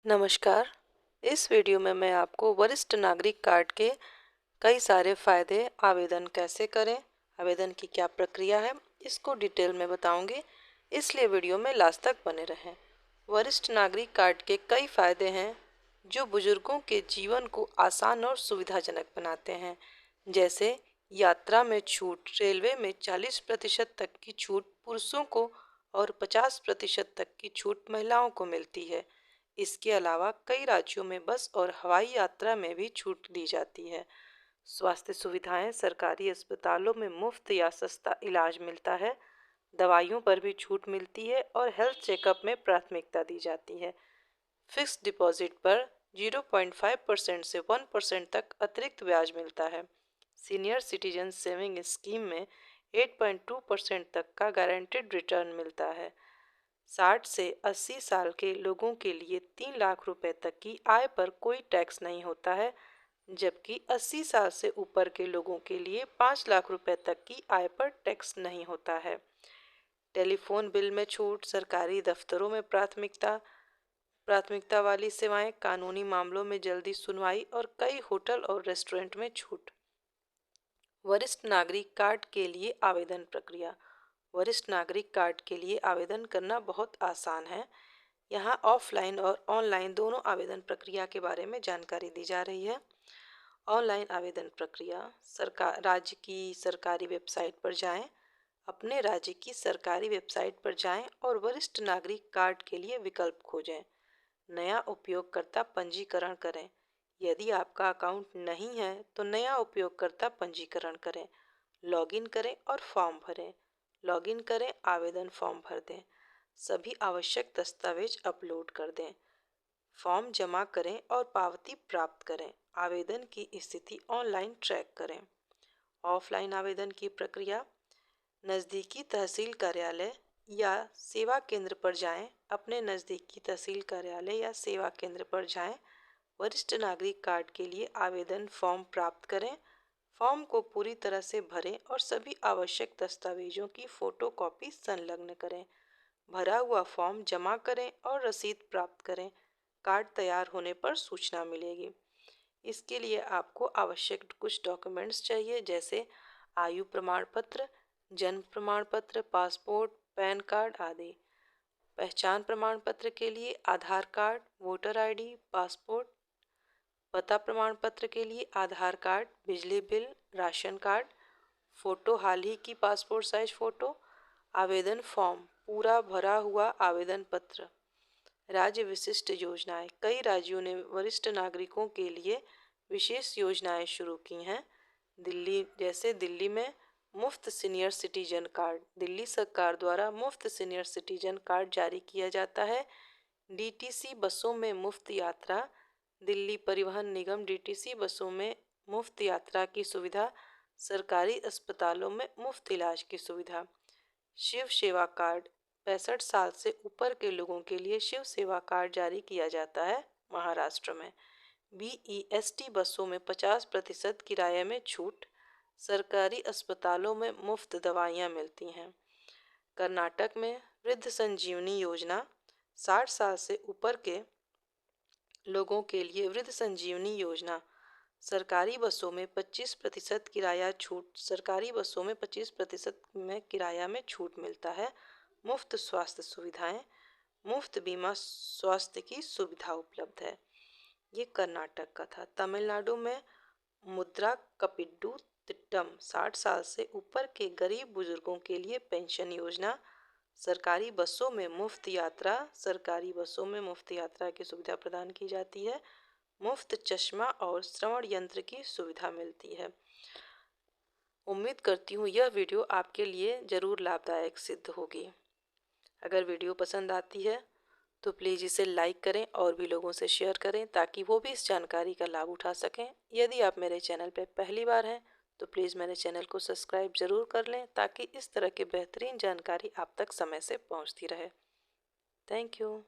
नमस्कार। इस वीडियो में मैं आपको वरिष्ठ नागरिक कार्ड के कई सारे फ़ायदे, आवेदन कैसे करें, आवेदन की क्या प्रक्रिया है, इसको डिटेल में बताऊंगी, इसलिए वीडियो में लास्ट तक बने रहें। वरिष्ठ नागरिक कार्ड के कई फ़ायदे हैं जो बुजुर्गों के जीवन को आसान और सुविधाजनक बनाते हैं, जैसे यात्रा में छूट। रेलवे में 40% तक की छूट पुरुषों को और 50% तक की छूट महिलाओं को मिलती है। इसके अलावा कई राज्यों में बस और हवाई यात्रा में भी छूट दी जाती है। स्वास्थ्य सुविधाएं, सरकारी अस्पतालों में मुफ्त या सस्ता इलाज मिलता है। दवाइयों पर भी छूट मिलती है और हेल्थ चेकअप में प्राथमिकता दी जाती है। फिक्स डिपॉजिट पर 0.5% से 1% तक अतिरिक्त ब्याज मिलता है। सीनियर सिटीजन सेविंग स्कीम में 8.2% तक का गारंटेड रिटर्न मिलता है। 60 से 80 साल के लोगों के लिए 3 लाख रुपए तक की आय पर कोई टैक्स नहीं होता है, जबकि 80 साल से ऊपर के लोगों के लिए 5 लाख रुपए तक की आय पर टैक्स नहीं होता है। टेलीफोन बिल में छूट, सरकारी दफ्तरों में प्राथमिकता वाली सेवाएं, कानूनी मामलों में जल्दी सुनवाई और कई होटल और रेस्टोरेंट में छूट। वरिष्ठ नागरिक कार्ड के लिए आवेदन प्रक्रिया। वरिष्ठ नागरिक कार्ड के लिए आवेदन करना बहुत आसान है। यहाँ ऑफलाइन और ऑनलाइन दोनों आवेदन प्रक्रिया के बारे में जानकारी दी जा रही है। ऑनलाइन आवेदन प्रक्रिया। राज्य की सरकारी वेबसाइट पर जाएं। अपने राज्य की सरकारी वेबसाइट पर जाएं और वरिष्ठ नागरिक कार्ड के लिए विकल्प खोजें। नया उपयोगकर्ता पंजीकरण करें। यदि आपका अकाउंट नहीं है तो नया उपयोगकर्ता पंजीकरण करें। लॉगिन करें और फॉर्म भरें। लॉगिन करें, आवेदन फॉर्म भर दें। सभी आवश्यक दस्तावेज अपलोड कर दें। फॉर्म जमा करें और पावती प्राप्त करें। आवेदन की स्थिति ऑनलाइन ट्रैक करें। ऑफलाइन आवेदन की प्रक्रिया। नज़दीकी तहसील कार्यालय या सेवा केंद्र पर जाएं। अपने नज़दीकी तहसील कार्यालय या सेवा केंद्र पर जाएं। वरिष्ठ नागरिक कार्ड के लिए आवेदन फॉर्म प्राप्त करें। फॉर्म को पूरी तरह से भरें और सभी आवश्यक दस्तावेजों की फ़ोटोकॉपी संलग्न करें। भरा हुआ फॉर्म जमा करें और रसीद प्राप्त करें। कार्ड तैयार होने पर सूचना मिलेगी। इसके लिए आपको आवश्यक कुछ डॉक्यूमेंट्स चाहिए, जैसे आयु प्रमाण पत्र, जन्म प्रमाण पत्र, पासपोर्ट, पैन कार्ड आदि। पहचान प्रमाण पत्र के लिए आधार कार्ड, वोटर आईडी, पासपोर्ट। पता प्रमाण पत्र के लिए आधार कार्ड, बिजली बिल, राशन कार्ड। फ़ोटो, हाल ही की पासपोर्ट साइज फ़ोटो। आवेदन फॉर्म, पूरा भरा हुआ आवेदन पत्र। राज्य विशिष्ट योजनाएं। कई राज्यों ने वरिष्ठ नागरिकों के लिए विशेष योजनाएं शुरू की हैं। दिल्ली में मुफ्त सीनियर सिटीजन कार्ड। दिल्ली सरकार द्वारा मुफ्त सीनियर सिटीजन कार्ड जारी किया जाता है। डीटीसी बसों में मुफ्त यात्रा। दिल्ली परिवहन निगम डीटीसी बसों में मुफ्त यात्रा की सुविधा। सरकारी अस्पतालों में मुफ्त इलाज की सुविधा। शिव सेवा कार्ड। 65 साल से ऊपर के लोगों के लिए शिव सेवा कार्ड जारी किया जाता है महाराष्ट्र में। बीईएसटी बसों में 50% किराए में छूट। सरकारी अस्पतालों में मुफ्त दवाइयाँ मिलती हैं। कर्नाटक में वृद्ध संजीवनी योजना। 60 साल से ऊपर के लोगों के लिए वृद्ध संजीवनी योजना। सरकारी बसों में 25% किराया छूट। सरकारी बसों में 25% में किराया में छूट मिलता है। मुफ्त स्वास्थ्य सुविधाएं। मुफ्त बीमा स्वास्थ्य की सुविधा उपलब्ध है। ये कर्नाटक का था। तमिलनाडु में मुद्रा कपिड्डू तिट्टम। 60 साल से ऊपर के गरीब बुजुर्गों के लिए पेंशन योजना। सरकारी बसों में मुफ्त यात्रा। सरकारी बसों में मुफ्त यात्रा की सुविधा प्रदान की जाती है। मुफ्त चश्मा और श्रवण यंत्र की सुविधा मिलती है। उम्मीद करती हूँ यह वीडियो आपके लिए ज़रूर लाभदायक सिद्ध होगी। अगर वीडियो पसंद आती है तो प्लीज़ इसे लाइक करें और भी लोगों से शेयर करें, ताकि वो भी इस जानकारी का लाभ उठा सकें। यदि आप मेरे चैनल पर पहली बार हैं तो प्लीज़ मेरे चैनल को सब्सक्राइब ज़रूर कर लें, ताकि इस तरह की बेहतरीन जानकारी आप तक समय से पहुंचती रहे। Thank you.